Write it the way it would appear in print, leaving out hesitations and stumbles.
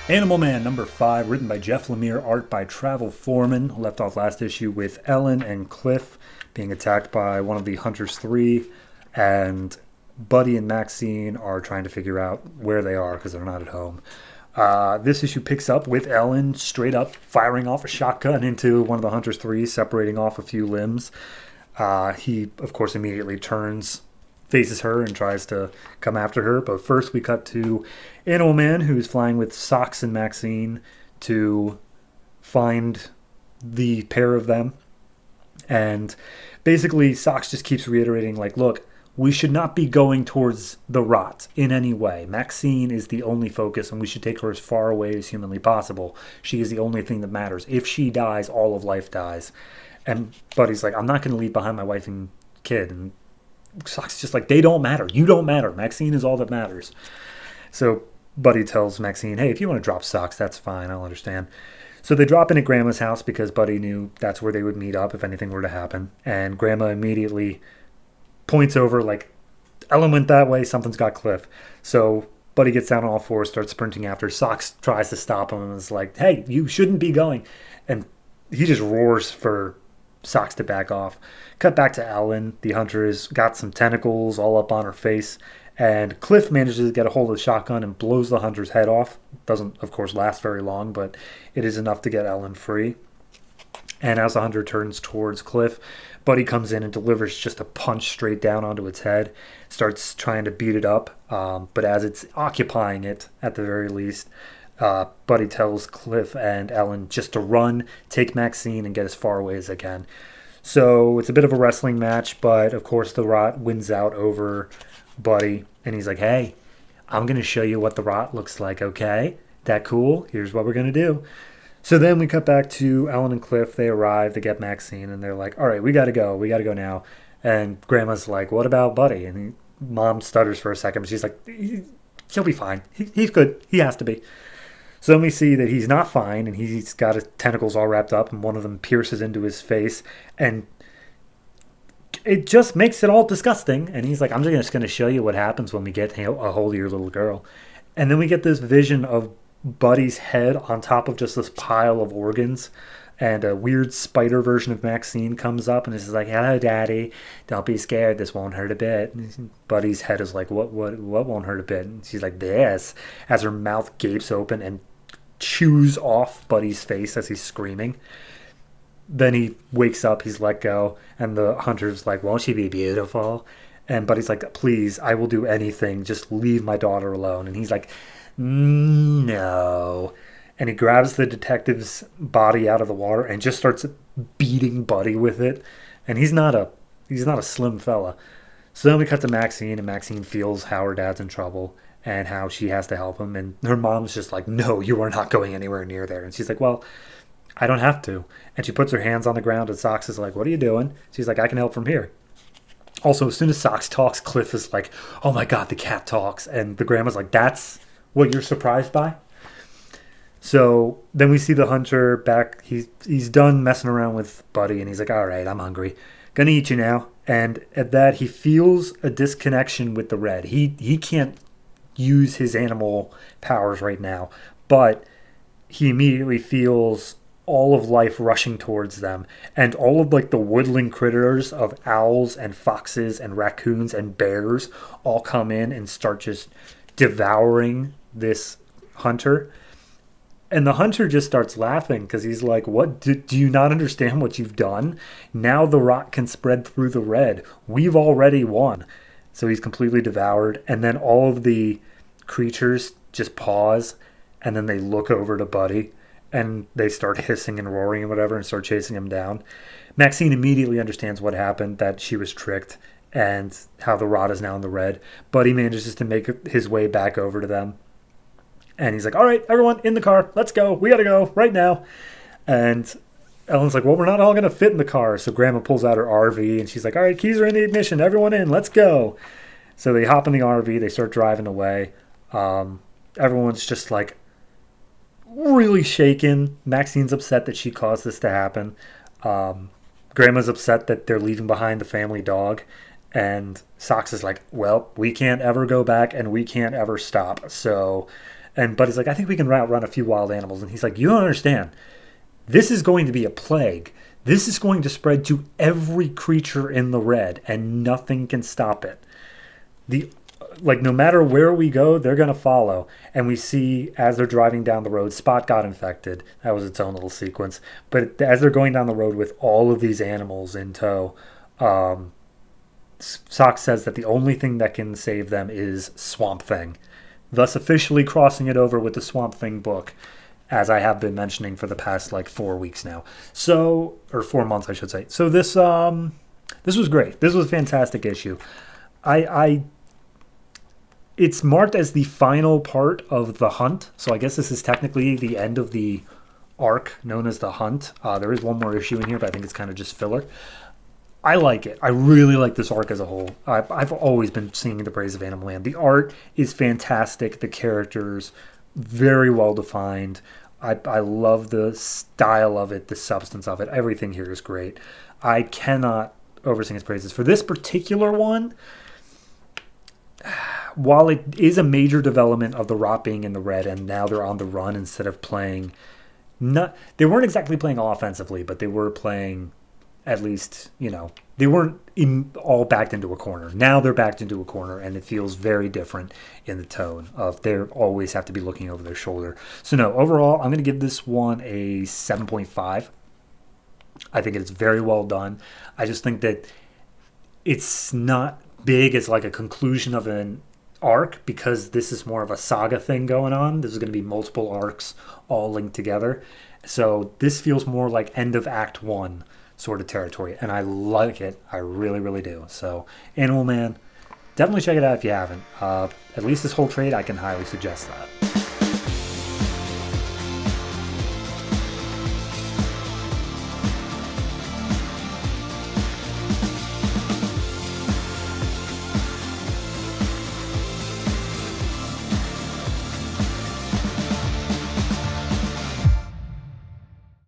Animal Man number 5, written by Jeff Lemire, art by Travel Foreman. Left off last issue with Ellen and Cliff being attacked by one of the Hunters 3, and Buddy and Maxine are trying to figure out where they are because they're not at home. This issue picks up with Ellen straight up firing off a shotgun into one of the Hunters 3, separating off a few limbs. He, of course, immediately faces her and tries to come after her. But first we cut to Animal Man, who's flying with Socks and Maxine to find the pair of them. And basically Socks just keeps reiterating, like, look, we should not be going towards the rot in any way. Maxine is the only focus, and we should take her as far away as humanly possible. She is the only thing that matters. If she dies, all of life dies. And Buddy's like, I'm not going to leave behind my wife and kid. And Socks just like, they don't matter. You don't matter. Maxine is all that matters. So Buddy tells Maxine, hey, if you want to drop Socks, that's fine. I'll understand. So they drop in at Grandma's house because Buddy knew that's where they would meet up if anything were to happen. And Grandma immediately points over, like, Ellen went that way, something's got Cliff. So Buddy gets down on all fours, starts sprinting after. Socks tries to stop him and is like, hey, you shouldn't be going. And he just roars for Socks to back off. Cut back to Ellen. The hunter has got some tentacles all up on her face, and Cliff manages to get a hold of the shotgun and blows the hunter's head off. Doesn't, of course, last very long, but it is enough to get Ellen free. And as the hunter turns towards Cliff, Buddy comes in and delivers just a punch straight down onto its head. Starts trying to beat it up, but as it's occupying it, at the very least, Buddy tells Cliff and Ellen just to run, take Maxine, and get as far away as they can. So it's a bit of a wrestling match, but of course the Rot wins out over Buddy. And he's like, hey, I'm going to show you what the Rot looks like, okay? That cool? Here's what we're going to do. So then we cut back to Ellen and Cliff. They arrive, they get Maxine, and they're like, all right, we got to go. We got to go now. And Grandma's like, what about Buddy? And Mom stutters for a second, but she's like, he'll be fine. He's good. He has to be. So then we see that he's not fine, and he's got his tentacles all wrapped up, and one of them pierces into his face, and it just makes it all disgusting. And he's like, I'm just going to show you what happens when we get a hold of your little girl. And then we get this vision of Buddy's head on top of just this pile of organs, and a weird spider version of Maxine comes up and is like, hello, Daddy. Don't be scared. This won't hurt a bit. And Buddy's head is like, what won't hurt a bit? And she's like, this, as her mouth gapes open and chews off Buddy's face as he's screaming. Then he wakes up, he's let go, and the hunter's like, won't she be beautiful? And Buddy's like, please, I will do anything. Just leave my daughter alone. And he's like, no. And he grabs the detective's body out of the water and just starts beating Buddy with it. And he's not a slim fella. So then we cut to Maxine, and Maxine feels how her dad's in trouble and how she has to help him. And her mom's just like, no, you are not going anywhere near there. And she's like, well, I don't have to. And she puts her hands on the ground, and Socks is like, what are you doing? She's like, I can help from here. Also, as soon as Socks talks, Cliff is like, oh my God, the cat talks. And the grandma's like, that's what you're surprised by? So then we see the hunter back. He's done messing around with Buddy, and he's like, all right, I'm hungry. Gonna eat you now. And at that, he feels a disconnection with the red. He can't use his animal powers right now, but he immediately feels all of life rushing towards them, and all of like the woodland critters of owls and foxes and raccoons and bears all come in and start just devouring this hunter. And the hunter just starts laughing because he's like, what, do you not understand what you've done? Now the rot can spread through the red. We've already won. So he's completely devoured. And then all of the creatures just pause, and then they look over to Buddy, and they start hissing and roaring and whatever and start chasing him down. Maxine immediately understands what happened, that she was tricked, and how the rot is now in the red. Buddy manages to make his way back over to them. And he's like, all right, everyone in the car, let's go. We got to go right now. And Ellen's like, well, we're not all going to fit in the car. So Grandma pulls out her RV, and she's like, all right, keys are in the ignition. Everyone in, let's go. So they hop in the RV. They start driving away. Everyone's just like really shaken. Maxine's upset that she caused this to happen. Grandma's upset that they're leaving behind the family dog. And Socks is like, well, we can't ever go back, and we can't ever stop. So And Buddy's like, I think we can outrun a few wild animals. And he's like, you don't understand. This is going to be a plague. This is going to spread to every creature in the red, and nothing can stop it. No matter where we go, they're going to follow. And we see as they're driving down the road, Spot got infected. That was its own little sequence. But as they're going down the road with all of these animals in tow, Sock says that the only thing that can save them is Swamp Thing, thus officially crossing it over with the Swamp Thing book, as I have been mentioning for the past 4 weeks now. Or 4 months, I should say. So this was great. This was a fantastic issue. It's marked as the final part of the hunt, so I guess this is technically the end of the arc known as the hunt. There is one more issue in here, but I think it's kind of just filler. I like it. I really like this arc as a whole. I've always been singing the praise of Animal Land. The art is fantastic. The characters, very well defined. I love the style of it, the substance of it. Everything here is great. I cannot oversing its praises. For this particular one, while it is a major development of the Rot being in the red and now they're on the run instead of playing, they weren't exactly playing offensively, but they were playing, at least, they weren't all backed into a corner. Now they're backed into a corner, and it feels very different in the tone of they always have to be looking over their shoulder. So no, overall, I'm going to give this one a 7.5. I think it's very well done. I just think that it's not big as a conclusion of an arc, because this is more of a saga thing going on. This is going to be multiple arcs all linked together. So this feels more like end of Act 1 sort of territory, and I like it. I really, really do. So Animal Man, definitely check it out if you haven't. At least this whole trade, I can highly suggest that.